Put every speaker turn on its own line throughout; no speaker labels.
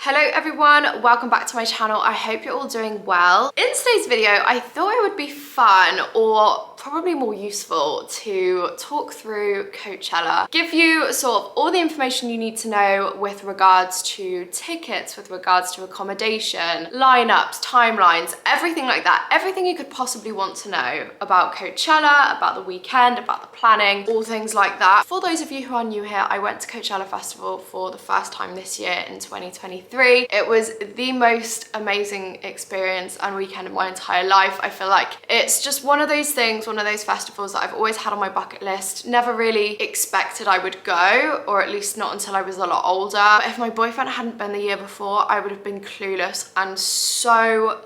Hello everyone, welcome back to my channel. I hope you're all doing well. In today's video, I thought it would be fun or probably more useful to talk through Coachella, give you sort of all the information you need to know with regards to tickets, with regards to accommodation, lineups, timelines, everything like that. Everything you could possibly want to know about Coachella, about the weekend, about the planning, all things like that. For those of you who are new here, I went to Coachella Festival for the first time this year in 2023. It was the most amazing experience and weekend of my entire life. I feel like it's just one of those things, one of those festivals that I've always had on my bucket list. Never really expected I would go, or at least not until I was a lot older. But if my boyfriend hadn't been the year before, I would have been clueless and so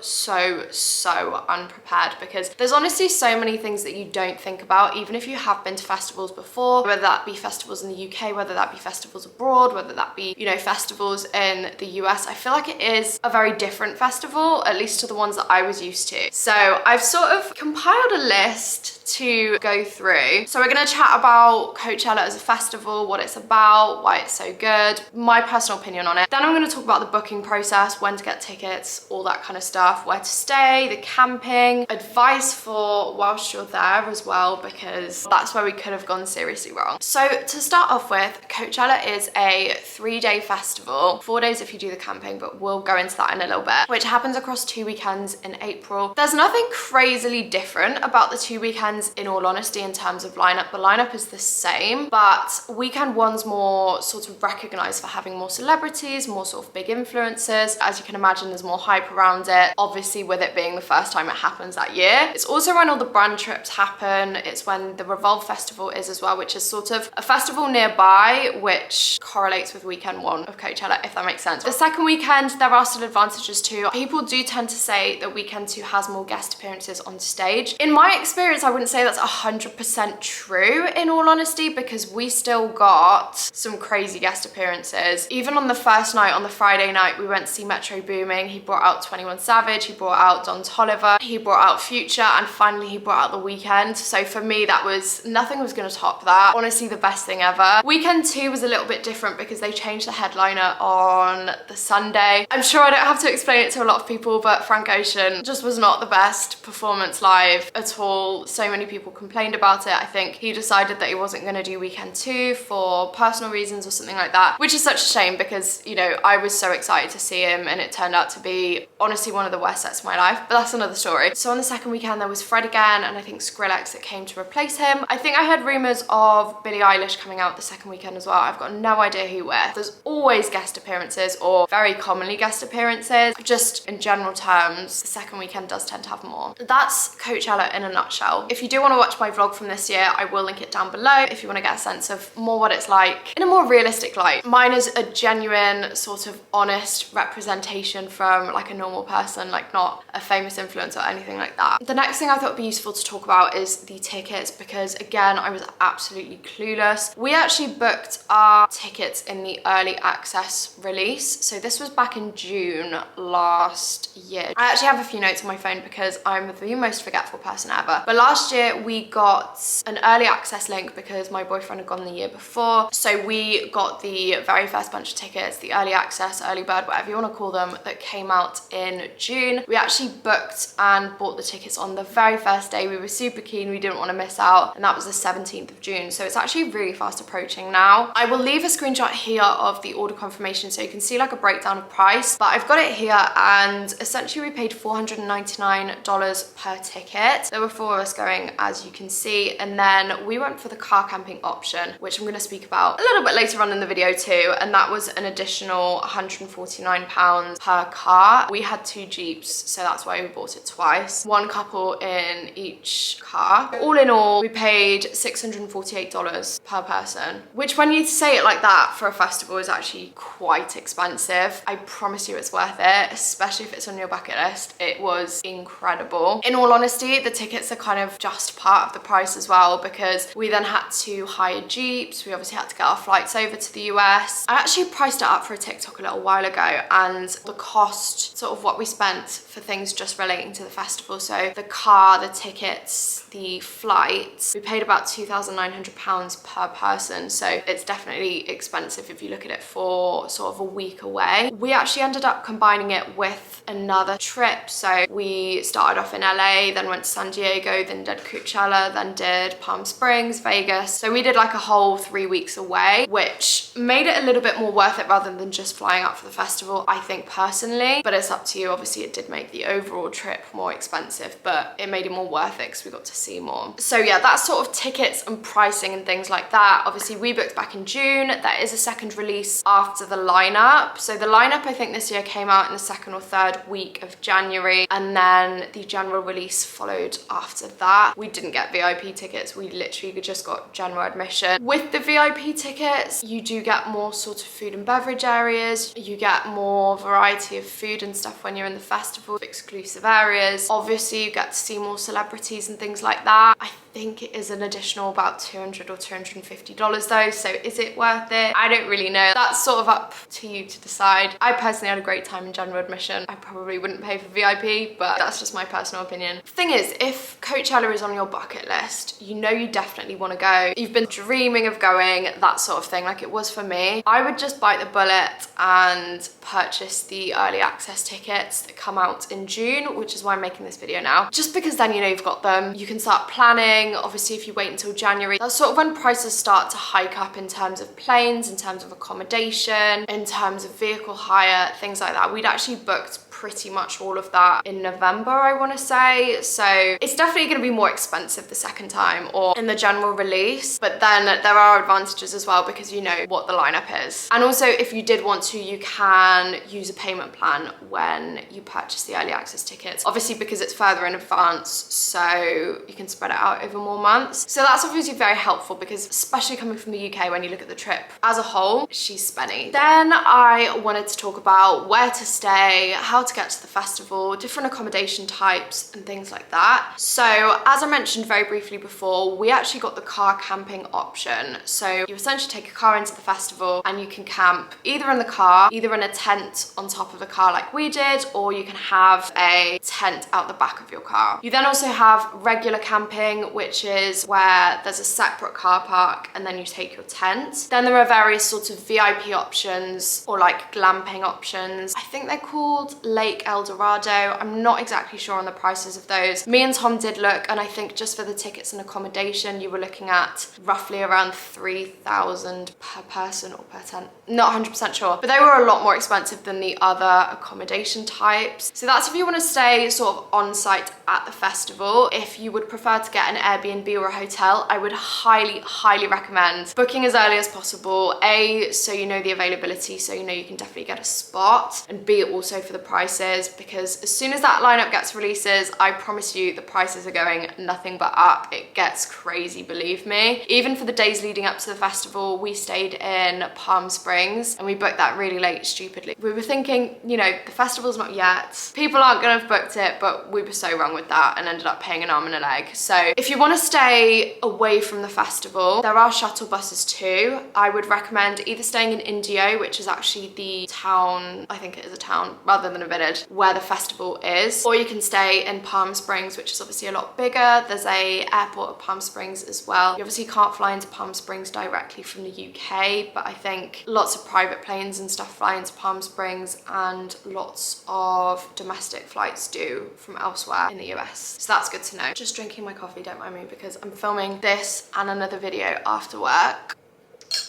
unprepared, because there's honestly so many things that you don't think about, even if you have been to festivals before, whether that be festivals in the UK, whether that be festivals abroad, whether that be, you know, festivals in the US. I feel like it is a very different festival, at least to the ones that I was used to. So I've sort of compiled a list to go through. So we're gonna chat about Coachella as a festival, what it's about, why it's so good, my personal opinion on it. Then I'm gonna talk about the booking process, when to get tickets, all that kind of stuff, where to stay, the camping, advice for whilst you're there as well, because that's where we could have gone seriously wrong. So to start off with, Coachella is a 3-day festival, 4 days if you do the camping, but we'll go into that in a little bit, which happens across 2 weekends in April. There's nothing crazily different about the 2 weekends, in all honesty, in terms of lineup. The lineup is the same, but weekend one's more sort of recognized for having more celebrities, more sort of big influencers. As you can imagine, there's more hype around it, obviously with it being the first time it happens that year. It's also when all the brand trips happen. It's when the Revolve Festival is as well, which is sort of a festival nearby which correlates with weekend one of Coachella, if that makes sense. The second weekend, there are still advantages too. People do tend to say that weekend two has more guest appearances on stage. In my experience, I wouldn't say that's 100% true, in all honesty, because we still got some crazy guest appearances. Even on the first night, on the Friday night, we went to see Metro Booming. He brought out 21 Savage, he brought out Don Toliver, he brought out Future, and finally he brought out The Weeknd. So for me, that was, nothing was gonna top that. Honestly, the best thing ever. Weekend two was a little bit different because they changed the headliner on the Sunday. I'm sure I don't have to explain it to a lot of people, but Frank Ocean just was not the best performance live at all. So many people complained about it. I think he decided that he wasn't going to do weekend two for personal reasons or something like that, which is such a shame because, you know, I was so excited to see him and it turned out to be honestly one of the worst sets of my life, but that's another story. So on the second weekend there was Fred again, and I think Skrillex that came to replace him. I think I heard rumors of Billie Eilish coming out the second weekend as well. I've got no idea who with. There's always guest appearances, or very commonly guest appearances. Just in general terms, the second weekend does tend to have more. That's Coachella in a nutshell. If you do want to watch my vlog from this year, I will link it down below if you want to get a sense of more what it's like in a more realistic light. Mine is a genuine, sort of honest representation from like a normal person, like not a famous influencer or anything like that. The next thing I thought would be useful to talk about is the tickets, because again, I was absolutely clueless. We actually booked our tickets in the early access release. So this was back in June last year. I actually have a few notes on my phone because I'm the most forgetful person ever. But last year we got an early access link because my boyfriend had gone the year before. So we got the very first bunch of tickets, the early access, early bird, whatever you want to call them, that came out in June. We actually booked and bought the tickets on the very first day. We were super keen, we didn't want to miss out, and that was the 17th of June. So it's actually really fast approaching now. I will leave a screenshot here of the order confirmation so you can see like a breakdown of price, but I've got it here, and essentially we paid $499 per ticket. There were 4 of us going, as you can see, and then we went for the car camping option, which I'm going to speak about a little bit later on in the video too, and that was an additional £149 per car. We had 2 Jeeps, so that's why we bought it twice, 1 couple in each car. All in all, we paid $648 per person, which when you say it like that for a festival is actually quite expensive. I promise you it's worth it, especially if it's on your bucket list. It was incredible. In all honesty, the tickets are kind of just part of the price as well, because we then had to hire Jeeps. We obviously had to get our flights over to the US. I actually priced it up for a TikTok a little while ago, and the cost, sort of what we spent for things just relating to the festival, so the car, the tickets, the flights, we paid about £2,900 per person. So it's definitely expensive if you look at it for sort of a week away. We actually ended up combining it with another trip. So we started off in LA, then went to San Diego, then did Coachella, then did Palm Springs, Vegas. So we did like a whole 3 weeks away, which made it a little bit more worth it rather than just flying out for the festival, I think personally. But it's up to you. Obviously it did make the overall trip more expensive, but it made it more worth it because we got to see more. So yeah, that's sort of tickets and pricing and things like that. Obviously we booked back in June. There is a second release after the lineup. So the lineup I think this year came out in the second or third week of January, and then the general release followed after that. We didn't get VIP tickets. We literally just got general admission. With the VIP tickets, you do get more sort of food and beverage areas. You get more variety of food and stuff when you're in the festival, exclusive areas. Obviously you get to see more celebrities and things like that. I think it is an additional about $200 or $250 though, so is it worth it? I don't really know. That's sort of up to you to decide. I personally had a great time in general admission. I probably wouldn't pay for VIP, but that's just my personal opinion. Thing is, if Coachella is on your bucket list, you know you definitely want to go. You've been dreaming of going, that sort of thing, like it was for me. I would just bite the bullet and purchase the early access tickets that come out in June, which is why I'm making this video now. Just because then you know you've got them. You can start planning. Obviously if you wait until January, that's sort of when prices start to hike up in terms of planes, in terms of accommodation, in terms of vehicle hire, things like that. We'd actually booked pretty much all of that in November, I want to say. So it's definitely going to be more expensive the second time or in the general release, but then there are advantages as well because you know what the lineup is. And also if you did want to, you can use a payment plan when you purchase the early access tickets, obviously because it's further in advance, so you can spread it out over more months. So that's obviously very helpful because especially coming from the UK, when you look at the trip as a whole, she's spenny. Then I wanted to talk about where to stay, how to get to the festival, different accommodation types and things like that. So as I mentioned very briefly before, we actually got the car camping option. So you essentially take a car into the festival and you can camp either in the car, either in a tent on top of the car like we did, or you can have a tent out the back of your car. You then also have regular camping, which is where there's a separate car park and then you take your tent. Then there are various sorts of VIP options or like glamping options. I think they're called Lake Eldorado. I'm not exactly sure on the prices of those. Me and Tom did look, and I think just for the tickets and accommodation, you were looking at roughly around $3,000 per person or per tent. Not 100% sure, but they were a lot more expensive than the other accommodation types. So that's if you want to stay sort of on site at the festival. If you would prefer to get an Airbnb or a hotel, I would highly recommend booking as early as possible. A, so you know the availability, so you know you can definitely get a spot, and B, also for the prices, because as soon as that lineup gets releases, I promise you the prices are going nothing but up. It gets crazy, believe me. Even for the days leading up to the festival, we stayed in Palm Springs and we booked that really late, stupidly. We were thinking, you know, the festival's not yet, people aren't gonna have booked it, but we were so wrong with that and ended up paying an arm and a leg. So if you want to stay away from the festival, there are shuttle buses too. I would recommend either staying in Indio, which is actually the town, I think it is a town rather than a village, where the festival is, or you can stay in Palm Springs, which is obviously a lot bigger. There's a airport at Palm Springs as well. You obviously can't fly into Palm Springs directly from the UK, but I think lots of private planes and stuff fly into Palm Springs, and lots of domestic flights do from elsewhere in the US. So that's good to know. Just drinking my coffee, don't mind me, because I'm filming this and another video after work.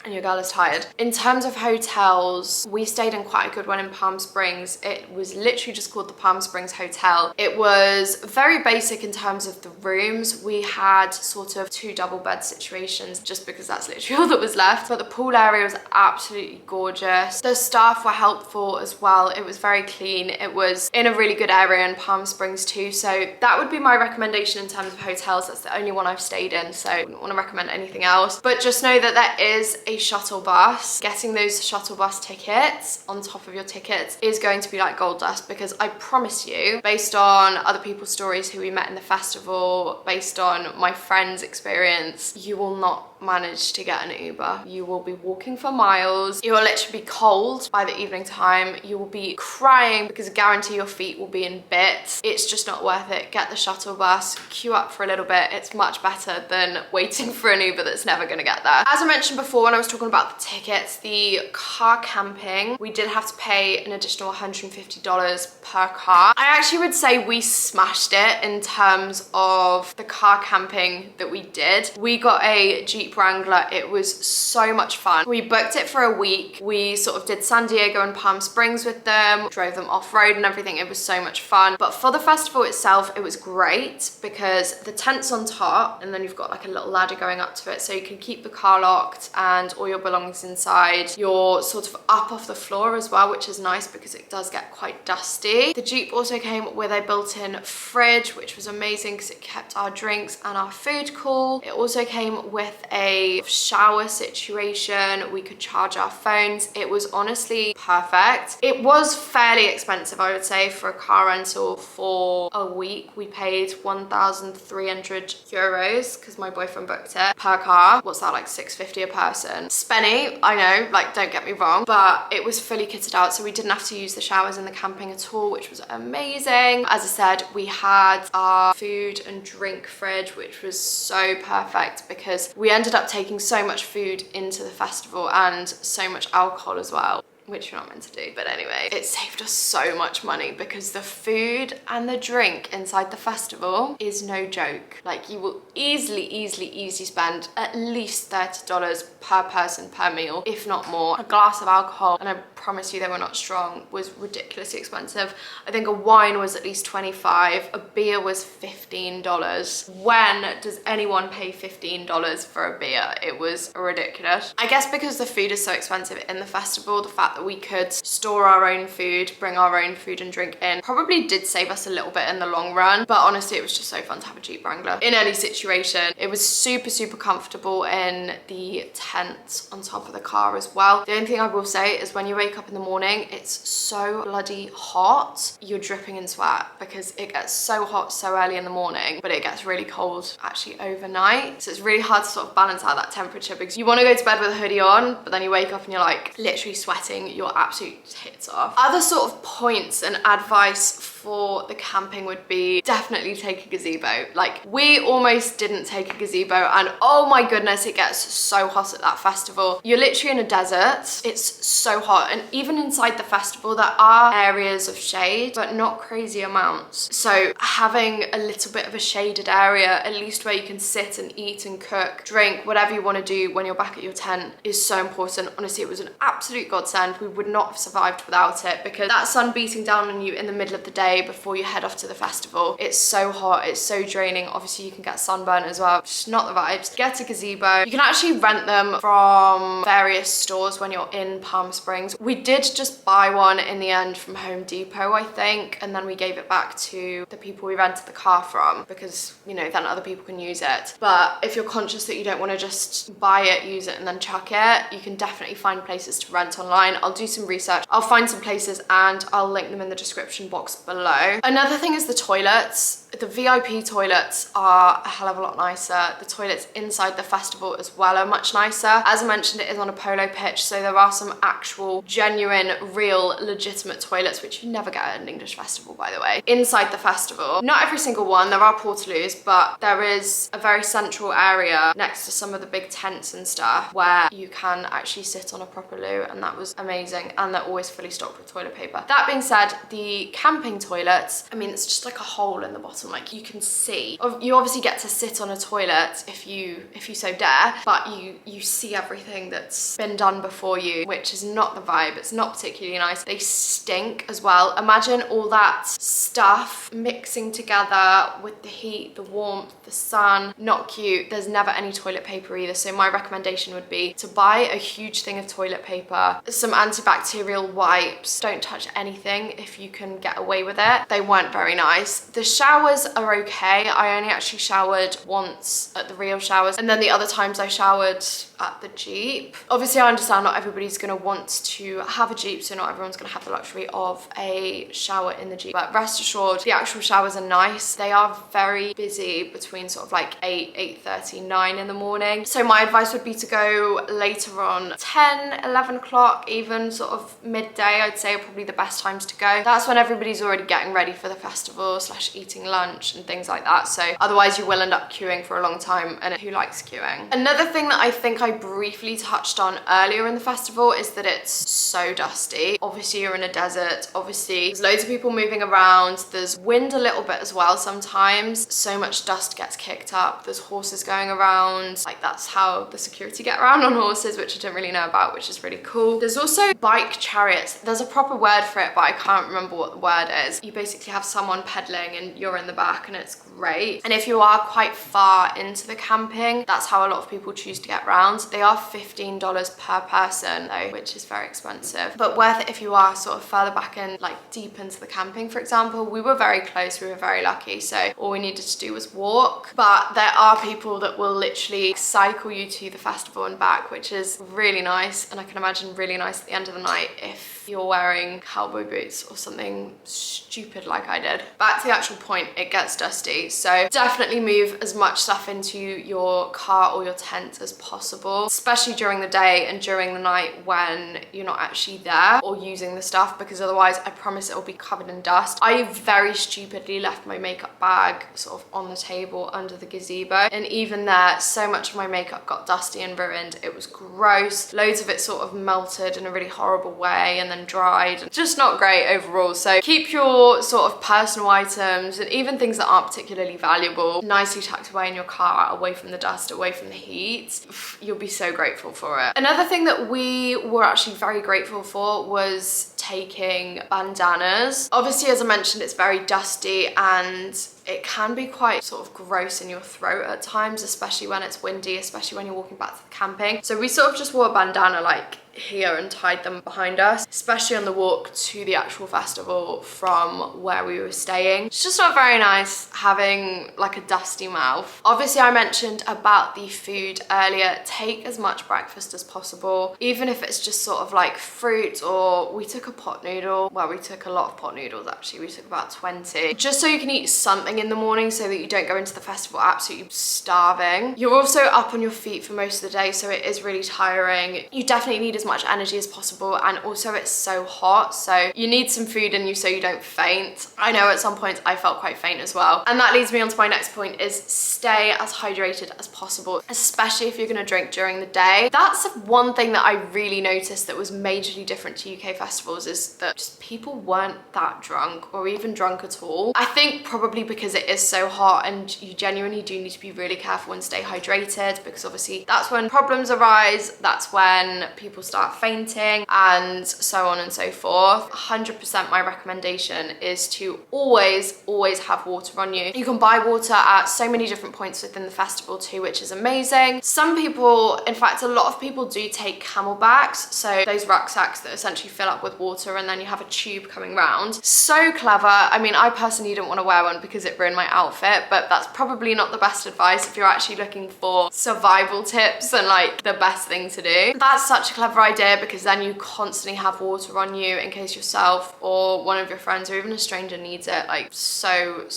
And your girl is tired. In terms of hotels, we stayed in quite a good one in Palm Springs. It was literally just called the Palm Springs Hotel. It was very basic in terms of the rooms. We had sort of 2 double bed situations just because that's literally all that was left. But the pool area was absolutely gorgeous. The staff were helpful as well. It was very clean. It was in a really good area in Palm Springs too. So that would be my recommendation in terms of hotels. That's the only one I've stayed in, so I wouldn't want to recommend anything else. But just know that there is a a shuttle bus, getting those shuttle bus tickets on top of your tickets is going to be like gold dust, because I promise you, based on other people's stories who we met in the festival, based on my friend's experience, you will not manage to get an Uber. You will be walking for miles. You will literally be cold by the evening time. You will be crying because I guarantee your feet will be in bits. It's just not worth it. Get the shuttle bus, queue up for a little bit. It's much better than waiting for an Uber that's never gonna get there. As I mentioned before when I was talking about the tickets, the car camping, we did have to pay an additional $150 per car. I actually would say we smashed it in terms of the car camping that we did. We got a Jeep Wrangler. It was so much fun. We booked it for a week. We sort of did San Diego and Palm Springs with them, drove them off-road and everything. It was so much fun. But for the festival itself, it was great because the tent's on top and then you've got like a little ladder going up to it, so you can keep the car locked and all your belongings inside. You're sort of up off the floor as well, which is nice because it does get quite dusty. The Jeep also came with a built-in fridge, which was amazing because it kept our drinks and our food cool. It also came with a shower situation. We could charge our phones. It was honestly perfect. It was fairly expensive, I would say, for a car rental for a week. We paid 1,300 euros because my boyfriend booked it per car. What's that, like $6.50 a person? Spenny, I know, like don't get me wrong, but it was fully kitted out, so we didn't have to use the showers in the camping at all, which was amazing. As I said, we had our food and drink fridge, which was so perfect because we ended up taking so much food into the festival and so much alcohol as well, which you're not meant to do. But anyway, it saved us so much money because the food and the drink inside the festival is no joke. Like you will easily spend at least $30 per person per meal, if not more. A glass of alcohol, and I promise you they were not strong, was ridiculously expensive. I think a wine was at least $25, a beer was $15. When does anyone pay $15 for a beer? It was ridiculous. I guess because the food is so expensive in the festival, the fact that we could store our own food, bring our own food and drink in, probably did save us a little bit in the long run. But honestly, it was just so fun to have a Jeep Wrangler in any situation. It was super comfortable in the tent on top of the car as well. The only thing I will say is when you wake up in the morning, it's so bloody hot. You're dripping in sweat because it gets so hot so early in the morning, but it gets really cold actually overnight. So it's really hard to sort of balance out that temperature because you want to go to bed with a hoodie on, but then you wake up and you're like literally sweating your absolute tits off. Other sort of points and advice for the camping would be definitely take a gazebo. Like we almost didn't take a gazebo, and oh my goodness, it gets so hot at that festival. You're literally in a desert. It's so hot, and even inside the festival there are areas of shade, but not crazy amounts. So having a little bit of a shaded area, at least where you can sit and eat and cook, drink, whatever you want to do when you're back at your tent, is so important. Honestly, it was an absolute godsend. We would not have survived without it because that sun beating down on you in the middle of the day before you head off to the festival, it's so hot, it's so draining. Obviously you can get sunburn as well, just not the vibes. Get a gazebo. You can actually rent them from various stores when you're in Palm Springs. We did just buy one in the end from Home Depot, I think, and then we gave it back to the people we rented the car from because, you know, then other people can use it. But if you're conscious that you don't want to just buy it, use it and then chuck it, you can definitely find places to rent online. I'll do some research, I'll find some places and I'll link them in the description box below. Another thing is the toilets. The VIP toilets are a hell of a lot nicer. The toilets inside the festival as well are much nicer. As I mentioned, it is on a polo pitch, so there are some actual, genuine, real, legitimate toilets, which you never get at an English festival, by the way, inside the festival. Not every single one, there are portaloos, but there is a very central area next to some of the big tents and stuff where you can actually sit on a proper loo, and that was amazing, and they're always fully stocked with toilet paper. That being said, the camping toilets, I mean, it's just like a hole in the bottom, like you can see. You obviously get to sit on a toilet if you so dare, but you see everything that's been done before you, which is not the vibe. It's not particularly nice. They stink as well. Imagine all that stuff mixing together with the heat, the warmth, the sun. Not cute. There's never any toilet paper either, so my recommendation would be to buy a huge thing of toilet paper, some antibacterial wipes. Don't touch anything if you can get away with with it. They weren't very nice. The showers are okay. I only actually showered once at the real showers, and then the other times I showered at the Jeep. Obviously, I understand not everybody's gonna want to have a Jeep, so not everyone's gonna have the luxury of a shower in the Jeep. But rest assured, the actual showers are nice. They are very busy between sort of like 8, 8:30, 9 in the morning. So my advice would be to go later on, 10, 11 o'clock, even sort of midday, I'd say are probably the best times to go. That's when everybody's already getting ready for the festival / eating lunch and things like that. So otherwise you will end up queuing for a long time, and who likes queuing? Another thing that I think I briefly touched on earlier in the festival is that it's so dusty. Obviously you're in a desert, obviously there's loads of people moving around, there's wind a little bit as well sometimes, so much dust gets kicked up, there's horses going around, like that's how the security get around on horses, which I didn't really know about, which is really cool. There's also bike chariots. There's a proper word for it, but I can't remember what the word is. You basically have someone pedaling and you're in the back, and it's great. And if you are quite far into the camping, that's how a lot of people choose to get around. They are $15 per person though, which is very expensive, but worth it if you are sort of further back in, like deep into the camping. For example, we were very close, we were very lucky, so all we needed to do was walk. But there are people that will literally cycle you to the festival and back, which is really nice, and I can imagine really nice at the end of the night if you're wearing cowboy boots or something stupid like I did. Back to the actual point, it gets dusty, so definitely move as much stuff into your car or your tent as possible, especially during the day and during the night when you're not actually there or using the stuff, because otherwise I promise it will be covered in dust. I very stupidly left my makeup bag sort of on the table under the gazebo, and even there so much of my makeup got dusty and ruined. It was gross. Loads of it sort of melted in a really horrible way and then dried. Just not great overall. So keep your sort of personal items and even things that aren't particularly valuable nicely tucked away in your car, away from the dust, away from the heat. You'll be so grateful for it. Another thing that we were actually very grateful for was taking bandanas. Obviously, as I mentioned, it's very dusty and it can be quite sort of gross in your throat at times, especially when it's windy, especially when you're walking back to the camping. So we sort of just wore a bandana like here and tied them behind us, especially on the walk to the actual festival from where we were staying. It's just not very nice having like a dusty mouth. Obviously, I mentioned about the food earlier. Take as much breakfast as possible, even if it's just sort of like fruit, or we took a pot noodle. Well, we took a lot of pot noodles actually. We took about 20, just so you can eat something in the morning so that you don't go into the festival absolutely starving. You're also up on your feet for most of the day, so it is really tiring. You definitely need as much energy as possible, and also it's so hot, so you need some food in you so you don't faint. I know at some points I felt quite faint as well. And that leads me on to my next point, is stay as hydrated as possible, especially if you're going to drink during the day. That's one thing that I really noticed that was majorly different to UK festivals, is that just people weren't that drunk or even drunk at all. I think probably because it is so hot, and you genuinely do need to be really careful and stay hydrated, because obviously that's when problems arise, that's when people start fainting and so on and so forth. 100% my recommendation is to always have water on you. You can buy water at so many different points within the festival too, which is amazing. Some people, in fact a lot of people, do take camelbacks, so those rucksacks that essentially fill up with water and then you have a tube coming round. So clever. I mean, I personally didn't want to wear one because it ruined my outfit, but that's probably not the best advice if you're actually looking for survival tips and like the best thing to do. That's such a clever idea, because then you constantly have water on you in case yourself or one of your friends or even a stranger needs it. Like so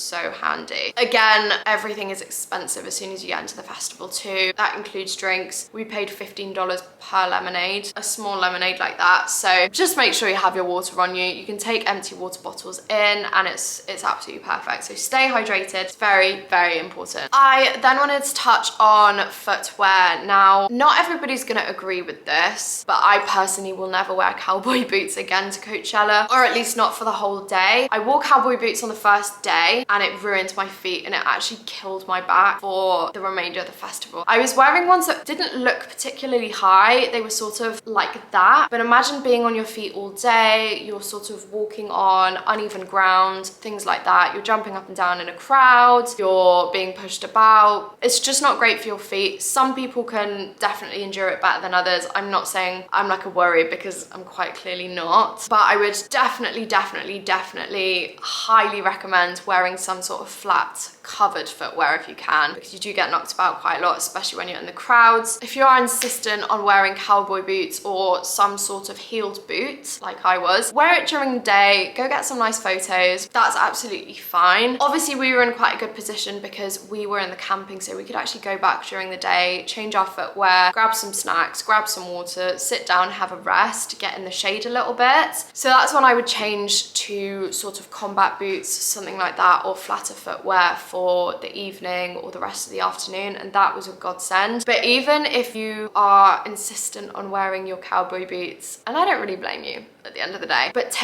handy. Again, everything is expensive as soon as you get into the festival too. That includes drinks. We paid $15 per lemonade, a small lemonade like that. So just make sure you have your water on you. You can take empty water bottles in and it's absolutely perfect. So stay hydrated. It's very important. I then wanted to touch on footwear. Now, not everybody's gonna agree with this, but I personally will never wear cowboy boots again to Coachella, or at least not for the whole day. I wore cowboy boots on the first day and it ruined my feet, and it actually killed my back for the remainder of the festival. I was wearing ones that didn't look particularly high. They were sort of like that, but imagine being on your feet all day. You're sort of walking on uneven ground, things like that. You're jumping up and down around in a crowd, you're being pushed about. It's just not great for your feet. Some people can definitely endure it better than others. I'm not saying I'm like a worry, because I'm quite clearly not, but I would definitely highly recommend wearing some sort of flat covered footwear if you can, because you do get knocked about quite a lot, especially when you're in the crowds. If you are insistent on wearing cowboy boots or some sort of heeled boot like I was, wear it during the day, go get some nice photos. That's absolutely fine. Obviously we were in quite a good position because we were in the camping, so we could actually go back during the day, change our footwear, grab some snacks, grab some water, sit down, have a rest, get in the shade a little bit. So that's when I would change to sort of combat boots, something like that, or flatter footwear for the evening or the rest of the afternoon, and that was a godsend. But even if you are insistent on wearing your cowboy boots, and I don't really blame you at the end of the day, but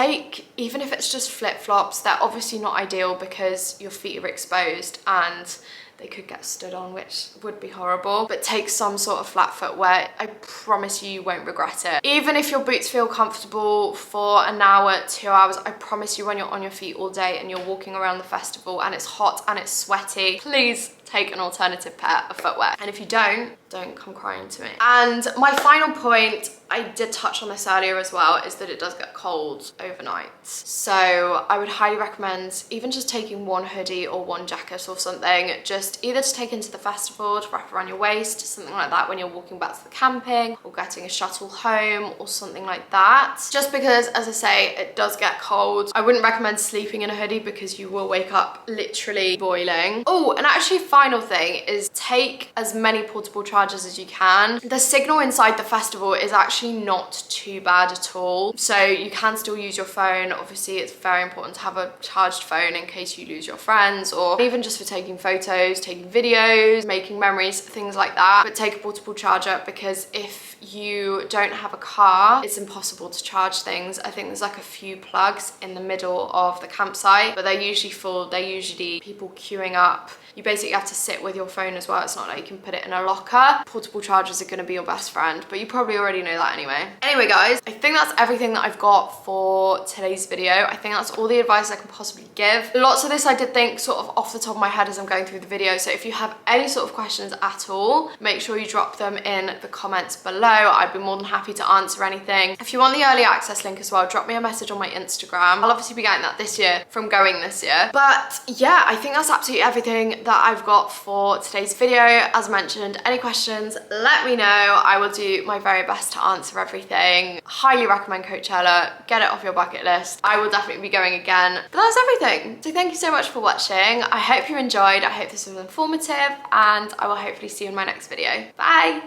even if it's just flip-flops, they're obviously not ideal because your feet are exposed and they could get stood on, which would be horrible. But take some sort of flat footwear. I promise you won't regret it. Even if your boots feel comfortable for an hour, 2 hours, I promise you when you're on your feet all day and you're walking around the festival and it's hot and it's sweaty, please take an alternative pair of footwear. And if you don't come crying to me. And my final point, I did touch on this earlier as well, is that it does get cold overnight. So I would highly recommend even just taking one hoodie or one jacket or something, just either to take into the festival, to wrap around your waist, something like that when you're walking back to the camping, or getting a shuttle home or something like that. Just because, as I say, it does get cold. I wouldn't recommend sleeping in a hoodie because you will wake up literally boiling. Oh, and actually final thing is take as many portable chargers as you can. The signal inside the festival is actually not too bad at all. So you can still use your phone. Obviously it's very important to have a charged phone in case you lose your friends, or even just for taking photos, taking videos, making memories, things like that. But take a portable charger, because if you don't have a car, it's impossible to charge things. I think there's like a few plugs in the middle of the campsite, but they're usually full. They're usually people queuing up. You basically have to sit with your phone as well. It's not like you can put it in a locker. Portable chargers are gonna be your best friend, but you probably already know that anyway. Anyway guys, I think that's everything that I've got for today's video. I think that's all the advice I can possibly give. Lots of this I did think sort of off the top of my head as I'm going through the video, so if you have any sort of questions at all, make sure you drop them in the comments below. I'd be more than happy to answer anything. If you want the early access link as well, drop me a message on my Instagram. I'll obviously be getting that this year from going this year. But yeah, I think that's absolutely everything that I've got for today's video. As mentioned, any questions, let me know. I will do my very best to answer everything. Highly recommend Coachella. Get it off your bucket list. I will definitely be going again. But that's everything. So thank you so much for watching. I hope you enjoyed. I hope this was informative, and I will hopefully see you in my next video. Bye!